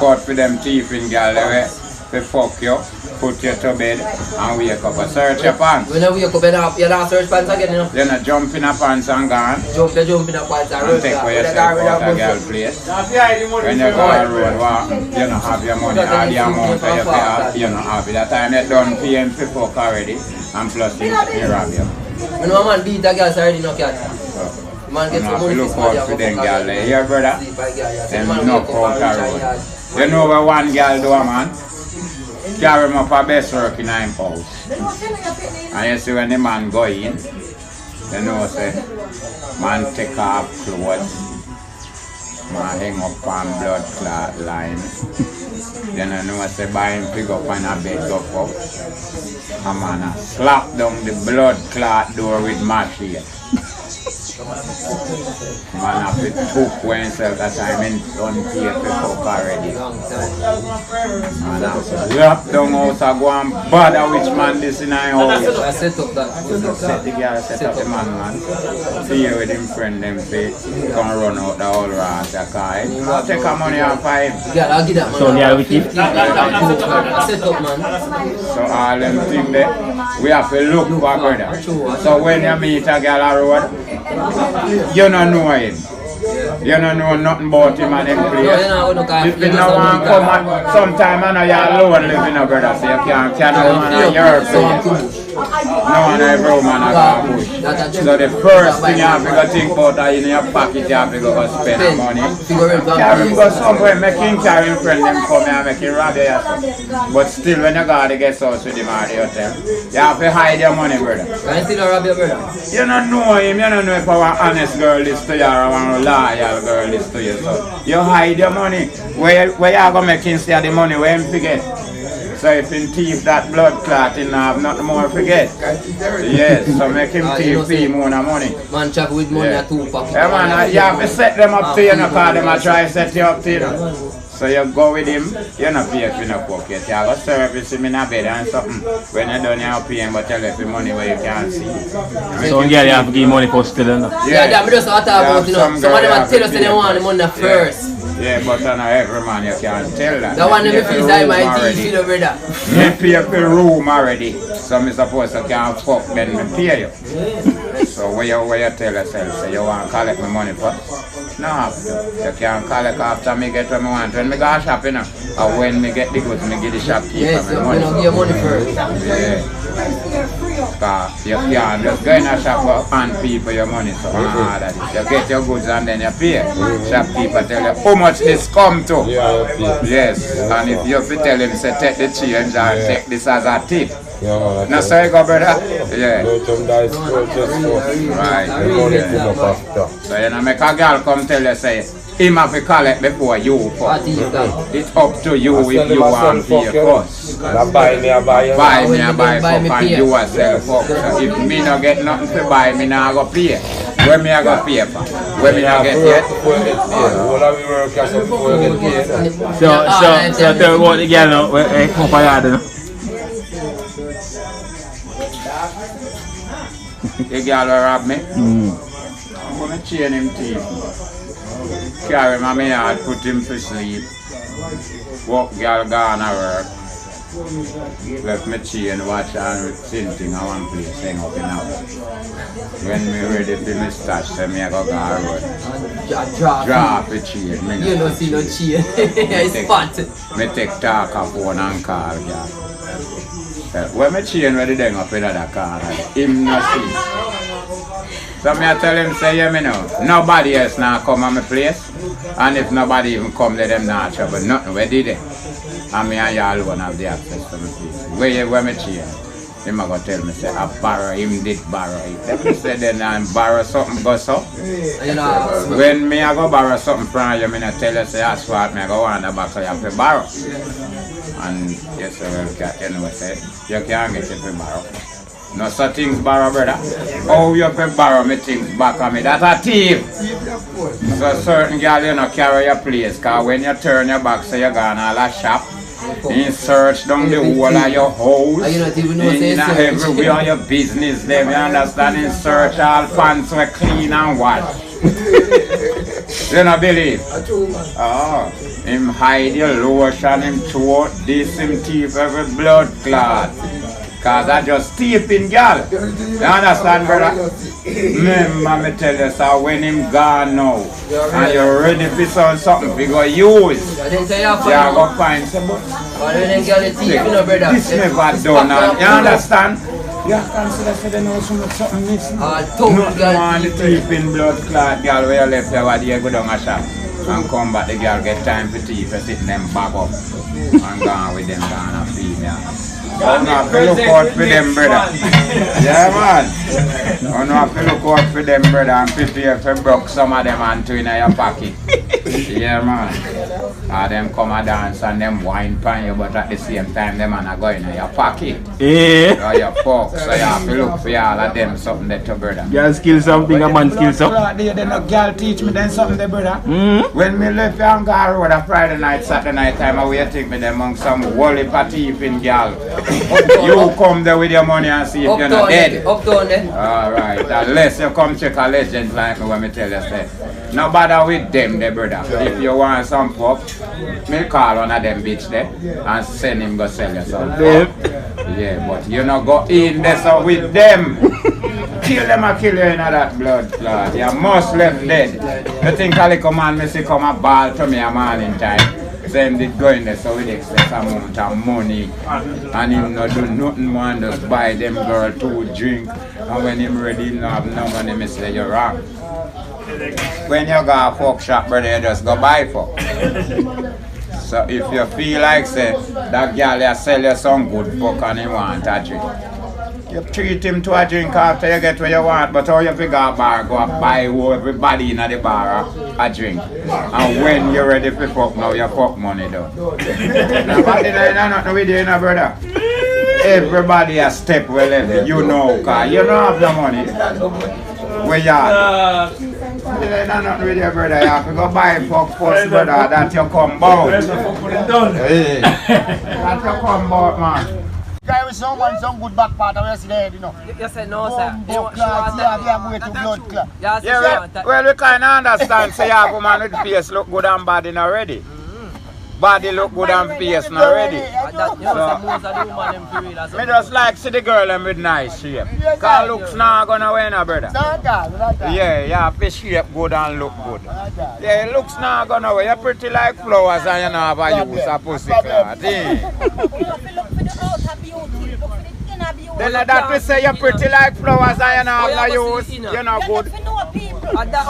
out for them Teafing girl they fuck you, put you to bed and wake up and search your pants. When you wake up, you don't search pants again, you know? You're not jump in a pants and gone. Jump in a pants and take away yourself out of girl place. When you go on road walk, you don't have your money or the amount that you pay off, you don't have it. That time you done paying for fuck already and plus you rob you. When a man beat a girl, already no catch. Man gets some money look out for them girl there. Here brother, them knock out the road. You know where one girl do a man? Carry him up a best work in his house. And you see when the man go in, you know say, man take off clothes, man hang up on blood clot line. Then you know say by him pick up on a bed go up. And man slap down the blood clot door with machete. Man have to took himself that time in unpaid to fuck already. Man have to slap down house and go and bother which man this in his house. I set up that. Set the girl, set up the man. See you with him friend them say, come run out the whole rat your car. Take a money off of him. Yeah, I'll give that man. So yeah, we keep. I set up man. So all them things there, we have to look for brother. So when you meet a girl on road, you don't know him. You don't know nothing about him and him place. If you don't want to come at sometime I know you're alone living a brother, so you can't carry one on your place. No one ever man a bush. So the first thing you have to go think about is in your pocket you have to go spend money. Carry him go somewhere, make him carry him friend him come here and make him rob you yourself. But still when you go to the guest house with him at the hotel, you have to hide your money brother. Can you still rob your brother? You don't know him, you don't know if our honest girl is to you or our loyal girl is to you. So you hide your money. Where you going to make him see the money where him forget? So if him thief that blood clot, he have nothing more to forget. Yes, so make him thief more money. Man chop with money at 2 pockets. Yeah man, you have to set them up to you, because them try to set you up to you. So you go with him, you don't pay for no pocket. You have to service him in a bed and something. When you're done, you pay him, but you left the money where you can't see. So yeah, you have to give money for still. Yeah, that we just talk about, you know. Some of them tell us they want the money first. Yeah, but not every man you can't tell that. That one never feels like my teeth, you know, brother. You pay for the room already. So I'm supposed to can't fuck then me pay you. So where you tell yourself, so you want to collect my money for? No, you can't collect after me get what I want. When me go shopping, or when me get the goods, me give the shopkeeper my money. Yes, you give your money first. Yeah. Because you can't just go in a shop and pay for your money. So you get your goods and then you pay. Shopkeeper tell you how much this come to. Yes, and if you tell him, say take the change and take this as a tip. No, so you go, brother? Yeah. Right. So you know, make a girl come tell you, say, him have to collect before you fuck. It's up to you if you want to pay first. Buy me, I buy you. Buy me, I buy fuck and you yourself fuck. So if me no get nothing to buy, me no go pay. Where me I go pay for? Where me no get yet? So tell me about the girl now, come for yard now. The girl will rob me. I'm going to chain him teeth. Carry him on my yard, put him to sleep. Walk girl gone to work. Left me chain, watch and with thing on one place, hang up in house. When me ready for me stash, so me I go road. Drop the chain. You don't see no chain. It's fat. Me take talk a phone and call girl. When me chain ready then up in that car, him no see. So me I tell him, say, yeah, me know, nobody else now come on my place. And if nobody even come, let them not trouble nothing. Where did they? And me and you alone have the access to my place. Where me chain? Him a go tell me, say, I borrow him, did borrow it. Let me say, then I borrow something, go so. When me I go borrow something from you, me not tell you, say, that's what me I go on the back, so you have to borrow. And yes, you know what I say, you can't get it to borrow. No such things borrow, brother. Oh, you can borrow me things back on me. That's a thief. So certain girl you know carry your place, because when you turn your back, so you go on all that shop. You search down the whole of your house. You don't even know everywhere your business there, you understand? In search all pants were clean and washed. You don't believe? Oh. Him hide your lotion, him throat, this, him teeth, every blood clot. Cause I just teafing, girl. You understand, brother? Remember me tell you, so when him gone now, and you're ready for something, we go use. You go find somebody. This never done, you understand? You consider say they know something missing. Nothing on the teafing blood clot, girl, where you left your body, you go down a shop. And come back, the girl get time for teeth, sitting them back up. And gone with them, gone a female. I'm not to look out for them, brother. Yeah, man. I'm not to look out for them, brother, and prepare for broke some of them and two in your pocket. Yeah, man. Them come and dance and them wine pan you, but at the same time, them man are going in your pocket. Yeah. So your folks, so you have to look for all of them something there to, brother. Girl skill something, a man skill something. Then a girl teach me then something there, brother. When me left Yangar Road a Friday night, Saturday night time, I will take me them among some wally teafing girl. You come there with your money and see if you're not dead. Uptown there. Alright, unless you come check a legend like me when me tell you say. No bother with them there, brother. If you want some pup, me call one of them bitch there and send him go sell you some pup. Yeah, but you not go in there so with them. Kill them or kill you in that blood clot. You must left dead. You think a little man me see come a ball to me a morning time. Then they go in there so with excess amount of money and him not do nothing more than just buy them girl 2 drink, and when him ready him not have no money, me say you're wrong. When you go a fuck shop, brother, you just go buy fuck. So if you feel like say that girl you sell you some good fuck and he want a drink, you treat him to a drink after you get what you want, but how you figure a bar, go and buy everybody in the bar a drink. And when you're ready for fuck now, you fuck money though. Now, but there's nothing with you, brother. Everybody a step well left, you know, because you don't have the money. Where you are? There's nothing with you, brother. You have to go buy fuck first, brother, that you come bout. Hey, that you come bout, man. Guy with someone some good back part of yesterday, you know. You said no, sir. Blood clot, yeah, we are going to blood clot. Yeah, well, we kind of understand, say, yeah, woman with face look good and body not ready. Body look good and face not ready. So, me just like see the girl and with nice shape. Cause looks not gonna win, brother. Yeah, fish shape good and look good. Yeah, it looks not gonna win. You're pretty like flowers and you know have a use a pussy clot. Then that we say you're pretty like flowers and you know have no use. You're not good. And that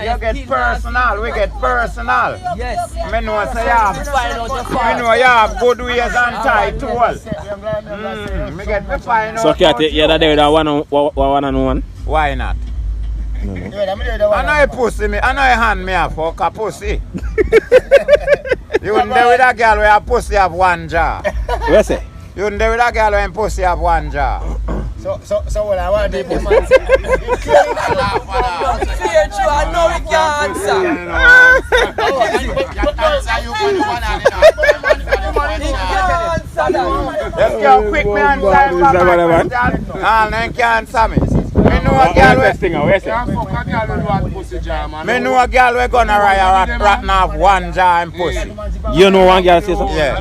you get personal, we get personal. Yes. Me know say you have good ways and tight tools. Me get me find out. So Katy, you're there that one and one? Why not? No. I know you pussy me, I know you hand me a fuck a pussy. You wouldn't there with a girl where a pussy have one jaw. What say? You wouldn't there with a girl where a pussy have one jaw. So what I want to do is I know we can't answer. Let's go quick me answer. Ah, no, you can't answer me. Me know a girl me know a girl we gonna ratting off one jaw and pussy. You know one girl say something? Yeah.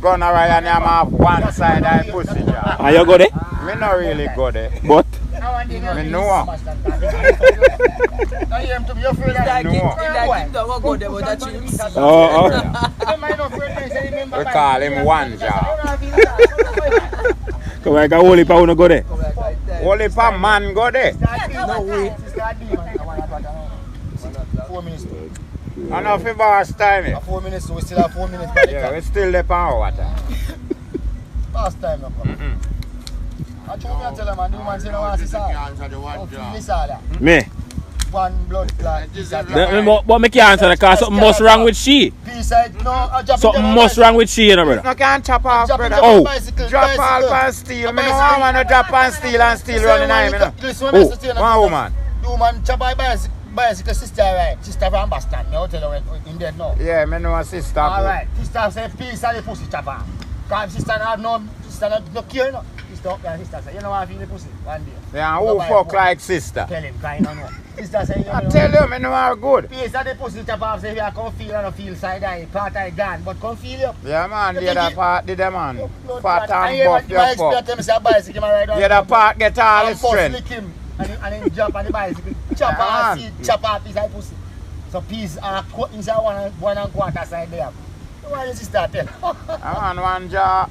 Gonna ride and have one side and pussy jaw. And you go there? Me not really go there. But? Me know. Oh. We call him one jaw. Come on, only pa uno go there. Only pa man go there. No way. 4 minutes. I know if you boss time. 4 minutes, so we still have 4 minutes. Yeah, we still there for water. Last time no come. I told me I tell them man, you man say no want to see Me? One blood clot. But me can't answer because something must wrong with she. Something must wrong with she, you know, brother. No can't chop off, brother. Oh. Drop all and steal. Me no want to drop and steal running on him. One woman. The woman chop by bicycle sister, right? Sister from Boston. Me tell her in there now. Yeah, me know a sister. Alright. Sister say peace and the pussy chop off. Because sister have no care, no. sister up there and sister say, you know what I feel the pussy one day. Yeah, who fuck like sister? Tell him, kind of know. Sister say, I tell you, I know how good. piece of the pussy chop off, say if you come feel and feel side eye, part eye gone, but come feel you. Yeah, man, the other part did the man. No, Fat and and you buff the your bicycle, fuck. tell me say a bicycle, man, ride on. The other part get all the And first strength. lick him, and then jump on the bicycle, chop Yeah, off man. seat, chop off piece of pussy. So piece cut inside one and quarter side there. Why your sister tell? Man, one jaw,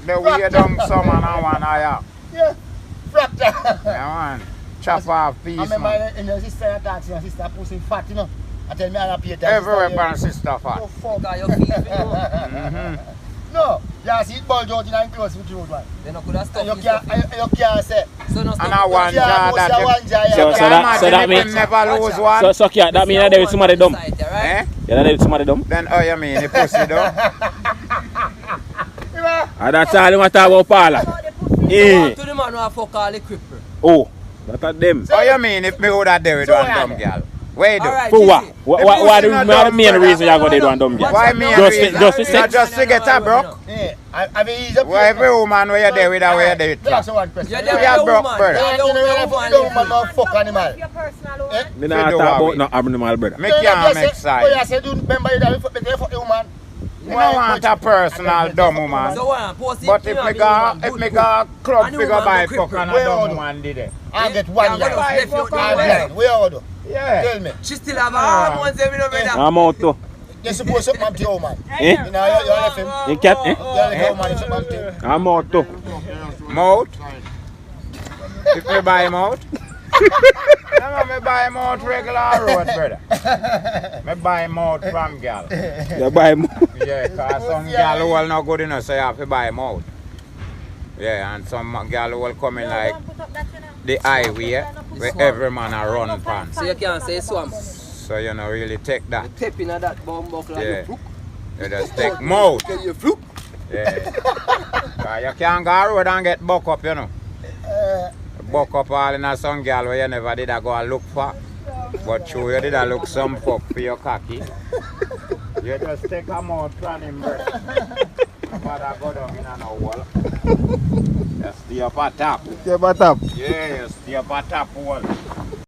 the way down some and one higher. Yeah, fracture. Yeah, man. Chop off I piece, remember man. in your sister talks, your sister pussy fat, you know. I tell me I pay attention. Everywhere pan sister Oh, fat. fuck. Because you feel it, you know. No, you see it bulge out in and close with you, man. Then you could have And stopped you can't say. So no And stop I it. want You jaw can't that push you- one jar, So you that- can't so that Imagine if means- him never lose one. So yeah, that means that there is somebody dumb. Eh? Yeah, that is somebody dumb. Then how you mean the pussy dumb? And that's all you want to talk about Paula. Eh. To the man who have fuck all the cripple. Oh, that's them. How you mean if me would have done with So one yeah. dumb girl? Where do? Alright, For what? Jesse. What The the pussy not main dumb, reason you brother. go to do one dumb girl? Why me Just a for- reason? just for sex? Not just to get her broke. Yeah, I mean, he's up Well, every woman where you're there with her, where you're there with That's her. one question. You're We there are with broke, a woman. brother. You're there with a woman. Don't man no fuck animal. Me not do talk what about we- no abnormal brother. Me can't make Oh, side. yeah, say, do remember you that you fuck the woman? Me don't want a personal dumb woman. So what? Post it But to if me me and go, woman, if good, me good. go club And the figure woman buy go fuck cripple. and a Where dumb are you? woman did it. I get Yeah, one but yard. just left you out One there. yard. Where are you? Yeah. Tell me. She still have a hormones every now and then. I'm out too. You suppose something happen to your woman. Eh? You know, you left him. You can't, eh? You left your woman if something happen to him. I'm out too. Mouth. If me buy him out. No, me buy him out regular road, brother. Me buy him out from girl. You buy more. Yeah, cause some girl who will not good enough, so you have to buy him out. Yeah, and some girl who will come in like the highway where every man a run pan. So you can't say swamp. So you know really take that. Tapping at that bomb buckle Yeah. and you You just take mouth. fluke. You fluke. Yeah. Cause you can't go road and get buck up, you know. Buck up all in a some girl where you never did a go and look for. But true, you did a look some fuck for your cocky. You just take a mouth from him, brother. Nobody go down in a wall. Just stay up a top. You butt up. Yeah, you stay up a top wall.